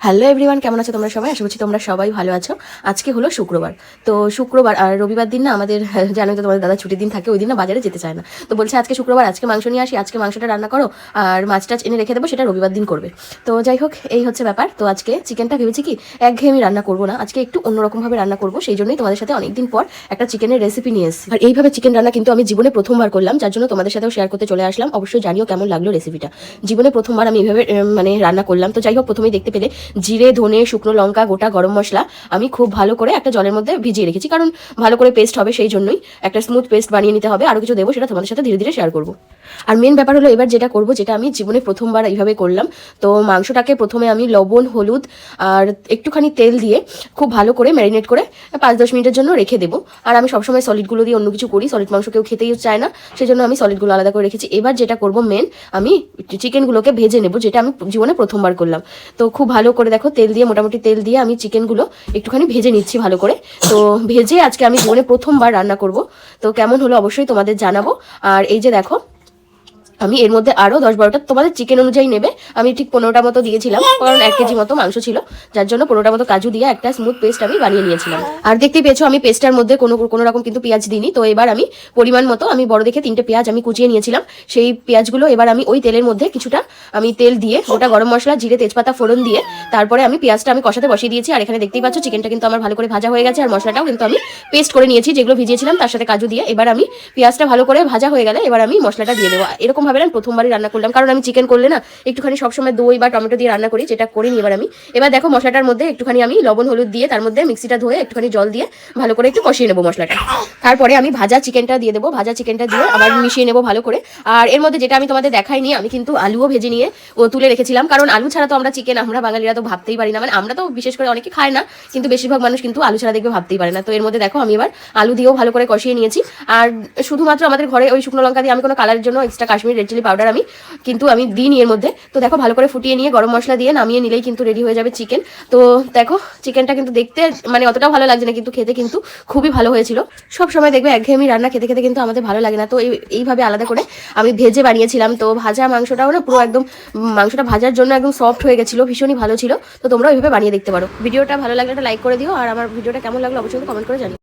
Hello everyone, কেমন আছো তোমরা সবাই? আশা করছি তোমরা সবাই ভালো আছো। আজকে হলো শুক্রবার, তো শুক্রবার আর রবিবার দিন না আমাদের জানোই তো তোমাদের দাদা ছুটির দিন থাকে, ওই দিন না বাজারে যেতে চায় না। তো বলছে আজকে শুক্রবার, আজকে মাংস নিয়ে আসি, আজকে মাংসটা রান্না করো আর মাছ টাছ এনে রেখে দেবো, সেটা রবিবার দিন করবে। তো যাই হোক, এই হচ্ছে ব্যাপার। তো আজকে চিকেনটা ভেবেছি কি একঘেয়ে আমি রান্না করবো না, আজকে একটু অন্যরকমভাবে রান্না করবো। সেই জন্যই তোমাদের সাথে অনেকদিন পর একটা চিকেনের রেসিপি নিয়ে এসেছি। আর এইভাবে চিকেন রান্না কিন্তু আমি জীবনে প্রথমবার করলাম, যার জন্য তোমাদের সাথেও শেয়ার করতে চলে আসলাম। অবশ্যই জানিও কেমন লাগলো রেসিপিটা। জীবনে প্রথমবার আমি এইভাবে মানে রান্না করলাম। তো যাই হোক, প্রথমেই দেখতে পেলে জিরে, ধনে, শুকনো লঙ্কা, গোটা গরম মশলা আমি খুব ভালো করে একটা জলের মধ্যে ভিজিয়ে রেখেছি, কারণ ভালো করে পেস্ট হবে, সেই জন্যই একটা স্মুথ পেস্ট বানিয়ে নিতে হবে। আরও কিছু দেবো, সেটা তোমাদের সাথে ধীরে ধীরে শেয়ার করবো। আর মেন ব্যাপার হলো এবার যেটা করবো, যেটা আমি জীবনে প্রথমবার এইভাবে করলাম। তো মাংসটাকে প্রথমে আমি লবণ, হলুদ আর একটুখানি তেল দিয়ে খুব ভালো করে ম্যারিনেট করে 5-10 মিনিটের জন্য রেখে দেবো। আর আমি সবসময় সলিডগুলো দিয়ে অন্য কিছু করি, সলিড মাংস কেউ খেতেই চায় না, সেই জন্য আমি সলিডগুলো আলাদা করে রেখেছি। এবার যেটা করবো মেন, আমি চিকেনগুলোকে ভেজে নেবো, যেটা আমি জীবনে প্রথমবার করলাম। তো খুব ভালো করে দেখো, তেল দিয়ে, মোটামুটি তেল দিয়ে আমি চিকেনগুলো একটুখানি ভেজে নিচ্ছি ভালো করে। তো ভেজে আজকে আমি জীবনে প্রথমবার রান্না করব। তো কেমন হলো অবশ্যই তোমাদের জানাবো। আর এই যে দেখো, আমি এর মধ্যে আরও 10-12টা, তোমাদের চিকেন অনুযায়ী নেবে, আমি ঠিক 15টা মতো দিয়েছিলাম, কারণ 1 কেজি মতো মাংস ছিল, যার জন্য 15টা মতো কাজু দিয়ে একটা স্মুথ পেস্ট আমি বানিয়ে নিয়েছিলাম। আর দেখতেই পেয়েছো আমি পেস্টটার মধ্যে কোনো রকম কিন্তু পেঁয়াজ দিইনি। তো এবার আমি পরিমাণ মতো, আমি বড় দেখে 3টে পেঁয়াজ আমি কুচিয়ে নিয়েছিলাম, সেই পেঁয়াজগুলো এবার আমি ওই তেলের মধ্যে কিছুটা আমি তেল দিয়ে, গোটা গরম মশলা, জিরে, তেজপাতা ফোড়ন দিয়ে তারপরে আমি পেঁয়াজটা আমি কষাতে বসিয়ে দিয়েছি। আর এখানে দেখতেই পাচ্ছ চিকেনটা কিন্তু আমার ভালো করে ভাজা হয়ে গেছে, আর মশলাটাও কিন্তু আমি পেস্ট করে নিয়েছি, যেগুলো ভিজিয়েছিলাম তার সাথে কাজু দিয়ে। এবার আমি পেঁয়াজটা ভালো করে ভাজা হয়ে গেলে এবার আমি মশলাটা দিয়ে দেবো। এরকম ভাবে আমি প্রথমবারই রান্না করলাম, কারণ আমি চিকেন করলে না একটুখানি সবসময় দই বা টমেটো দিয়ে রান্না করি, যেটা করিনি এবার দেখো মশলাটার মধ্যে একটুখানি আমি লবণ, হলুদ দিয়ে, তার মধ্যে মিক্সিটা ধুয়ে একটুখানি জল দিয়ে ভালো করে একটু কষিয়ে নেবো মশলাটা। তারপরে আমি ভাজা চিকেনটা দিয়ে দেবো, ভাজা চিকেনটা দিয়ে আবার মিশিয়ে নেবো ভালো করে। আর এর মধ্যে যেটা আমি তোমাদের দেখাইনি, আমি কিন্তু আলুও ভেজে নিয়ে তুলে রেখেছিলাম, কারণ আলু ছাড়া তো আমরা চিকেন, আমরা বাঙালিরা তো ভাবতেই পারি না। মানে আমরা তো বিশেষ করে অনেকে খায় না, কিন্তু বেশিরভাগ মানুষ কিন্তু আলু ছাড়া দেখবে ভাবতেই পারে না। তো এর মধ্যে দেখো আমি এবার আলু দিয়েও ভালো করে কষিয়ে নিয়েছি। আর শুধুমাত্র আমাদের ঘরে ওই শুকনো লঙ্কা দিয়ে, আমি কোনো কালারের জন্য extra Kashmiri red chilli powder আমি দিইনি এর মধ্যে। তো দেখো ভালো করে ফুটিয়ে নিয়ে গরম মশলা দিয়ে নামিয়ে নিলেই কিন্তু রেডি হয়ে যাবে চিকেন। তো দেখো চিকেনটা কিন্তু দেখতে মানে অতটাও ভালো লাগছে না, কিন্তু খেতে কিন্তু খুবই ভালো হয়েছিল। সব সময় দেখবে একঘেয়েমি রান্না খেতে খেতে কিন্তু আমাদের ভালো লাগে না। তো এইভাবে আলাদা করে আমি ভেজে বানিয়েছিলাম। তো ভাজা মাংসটাও না পুরো একদম, মাংসটা ভাজার জন্য একদম সফট হয়ে গেছিলো, ভীষণই ভালো ছিল। তো তোমরা ওইভাবে বানিয়ে দেখতে পারো। ভিডিওটা ভালো লাগলে একটা লাইক করে দিও, আর আমার ভিডিওটা কেমন লাগলো অবশ্যই কমেন্ট করে জানিও।